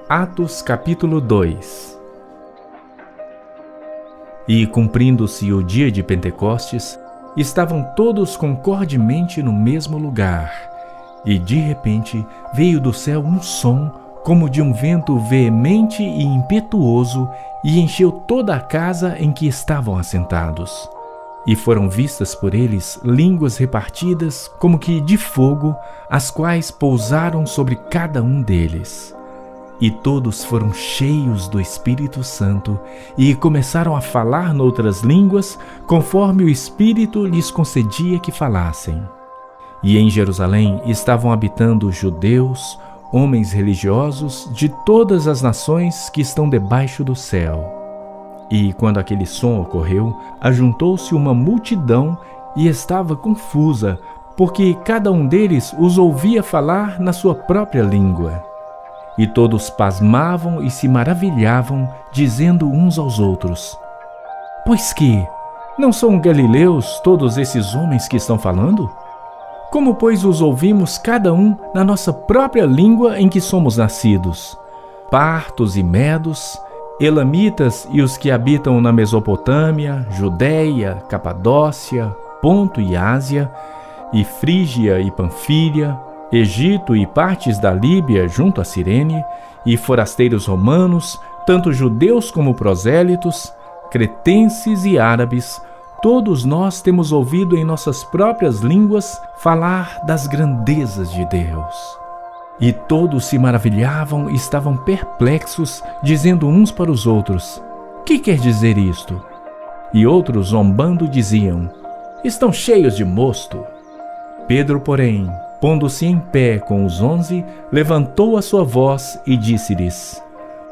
Atos capítulo 2. E cumprindo-se o dia de Pentecostes, estavam todos concordemente no mesmo lugar, e de repente veio do céu um som como de um vento veemente e impetuoso, e encheu toda a casa em que estavam assentados. E foram vistas por eles línguas repartidas como que de fogo, as quais pousaram sobre cada um deles. E todos foram cheios do Espírito Santo e começaram a falar noutras línguas, conforme o Espírito lhes concedia que falassem. E em Jerusalém estavam habitando judeus, homens religiosos de todas as nações que estão debaixo do céu. E quando aquele som ocorreu, ajuntou-se uma multidão e estava confusa, porque cada um deles os ouvia falar na sua própria língua. E todos pasmavam e se maravilhavam, dizendo uns aos outros: Pois que, não são galileus todos esses homens que estão falando? Como, pois, os ouvimos cada um na nossa própria língua em que somos nascidos? Partos e medos, elamitas e os que habitam na Mesopotâmia, Judéia, Capadócia, Ponto e Ásia, e Frígia e Panfília, Egito e partes da Líbia junto a Cirene, e forasteiros romanos, tanto judeus como prosélitos, cretenses e árabes, todos nós temos ouvido em nossas próprias línguas falar das grandezas de Deus. E todos se maravilhavam e estavam perplexos, dizendo uns para os outros: Que quer dizer isto? E outros, zombando, diziam: Estão cheios de mosto. Pedro, porém, pondo-se em pé com os 11, levantou a sua voz e disse-lhes: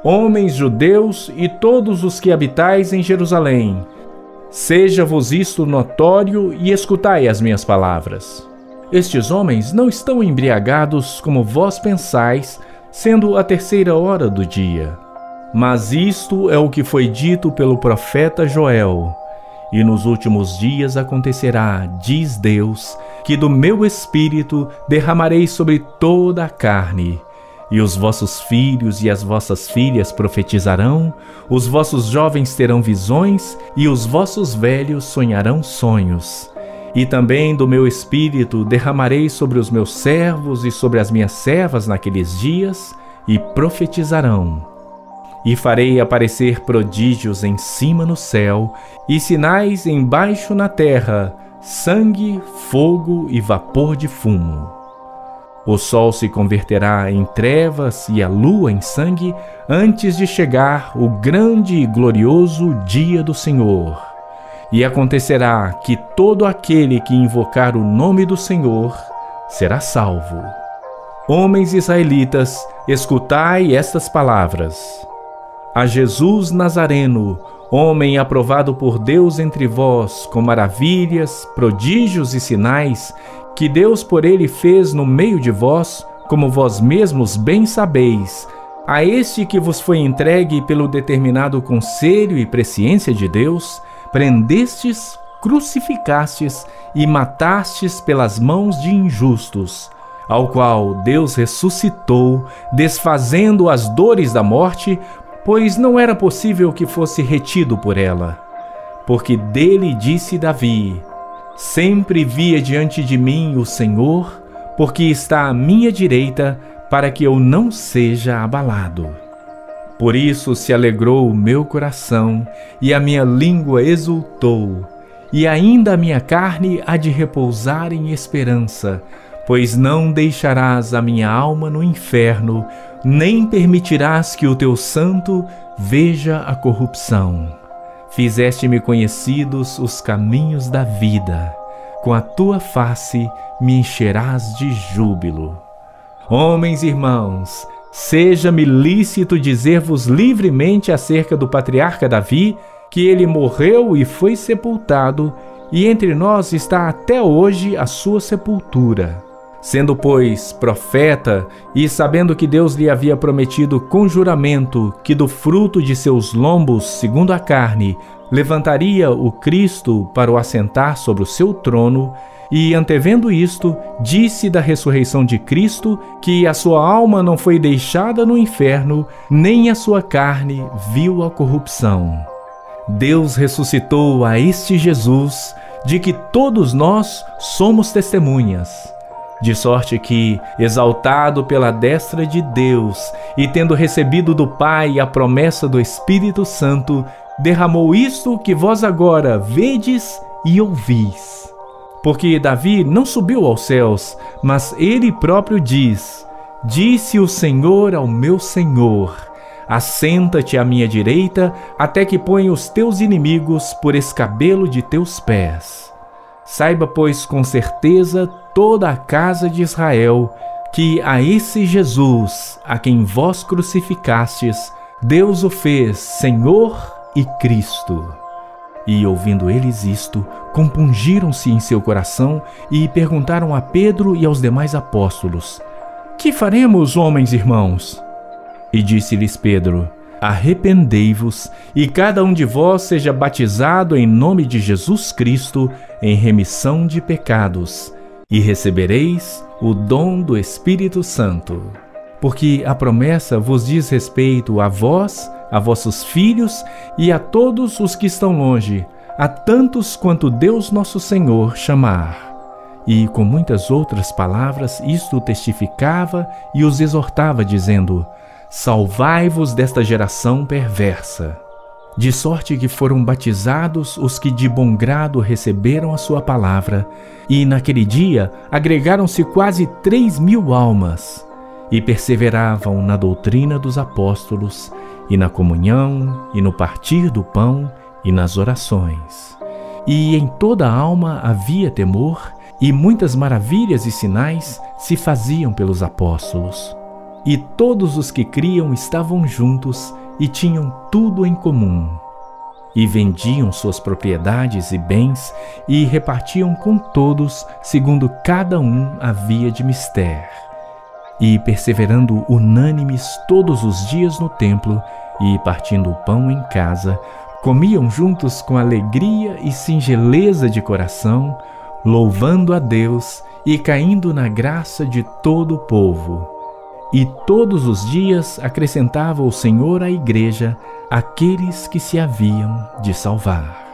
Homens judeus e todos os que habitais em Jerusalém, seja-vos isto notório e escutai as minhas palavras. Estes homens não estão embriagados como vós pensais, sendo a 3ª hora do dia. Mas isto é o que foi dito pelo profeta Joel. E nos últimos dias acontecerá, diz Deus, que do meu Espírito derramarei sobre toda a carne. E os vossos filhos e as vossas filhas profetizarão, os vossos jovens terão visões, e os vossos velhos sonharão sonhos. E também do meu Espírito derramarei sobre os meus servos e sobre as minhas servas naqueles dias, e profetizarão. E farei aparecer prodígios em cima no céu, e sinais embaixo na terra, sangue, fogo e vapor de fumo. O sol se converterá em trevas e a lua em sangue, antes de chegar o grande e glorioso dia do Senhor. E acontecerá que todo aquele que invocar o nome do Senhor será salvo. Homens israelitas, escutai estas palavras. A Jesus Nazareno, homem aprovado por Deus entre vós, com maravilhas, prodígios e sinais, que Deus por ele fez no meio de vós, como vós mesmos bem sabeis, a este que vos foi entregue pelo determinado conselho e presciência de Deus, prendestes, crucificastes e matastes pelas mãos de injustos, ao qual Deus ressuscitou, desfazendo as dores da morte, pois não era possível que fosse retido por ela. Porque dele disse Davi: Sempre via diante de mim o Senhor, porque está à minha direita, para que eu não seja abalado. Por isso se alegrou o meu coração, e a minha língua exultou, e ainda a minha carne há de repousar em esperança, pois não deixarás a minha alma no inferno, nem permitirás que o teu santo veja a corrupção. Fizeste-me conhecidos os caminhos da vida, com a tua face me encherás de júbilo. Homens e irmãos, seja-me lícito dizer-vos livremente acerca do patriarca Davi, que ele morreu e foi sepultado, e entre nós está até hoje a sua sepultura. Sendo, pois, profeta, e sabendo que Deus lhe havia prometido com juramento que do fruto de seus lombos, segundo a carne, levantaria o Cristo para o assentar sobre o seu trono, e, antevendo isto, disse da ressurreição de Cristo que a sua alma não foi deixada no inferno, nem a sua carne viu a corrupção. Deus ressuscitou a este Jesus, de que todos nós somos testemunhas. De sorte que, exaltado pela destra de Deus e tendo recebido do Pai a promessa do Espírito Santo, derramou isto que vós agora vedes e ouvis. Porque Davi não subiu aos céus, mas ele próprio diz: Disse o Senhor ao meu Senhor: Assenta-te à minha direita, até que ponha os teus inimigos por escabelo de teus pés. Saiba, pois, com certeza toda a casa de Israel, que a esse Jesus, a quem vós crucificastes, Deus o fez Senhor e Cristo. E, ouvindo eles isto, compungiram-se em seu coração e perguntaram a Pedro e aos demais apóstolos: Que faremos, homens irmãos? E disse-lhes Pedro: Arrependei-vos, e cada um de vós seja batizado em nome de Jesus Cristo, em remissão de pecados, e recebereis o dom do Espírito Santo. Porque a promessa vos diz respeito a vós, a vossos filhos e a todos os que estão longe, a tantos quanto Deus nosso Senhor chamar. E com muitas outras palavras isto testificava e os exortava, dizendo: Salvai-vos desta geração perversa. De sorte que foram batizados os que de bom grado receberam a sua palavra, e naquele dia agregaram-se quase 3.000 almas, e perseveravam na doutrina dos apóstolos, e na comunhão, e no partir do pão, e nas orações. E em toda a alma havia temor, e muitas maravilhas e sinais se faziam pelos apóstolos. E todos os que criam estavam juntos e tinham tudo em comum. E vendiam suas propriedades e bens e repartiam com todos, segundo cada um havia de mister. E perseverando unânimes todos os dias no templo e partindo o pão em casa, comiam juntos com alegria e singeleza de coração, louvando a Deus e caindo na graça de todo o povo. E todos os dias acrescentava o Senhor à igreja aqueles que se haviam de salvar.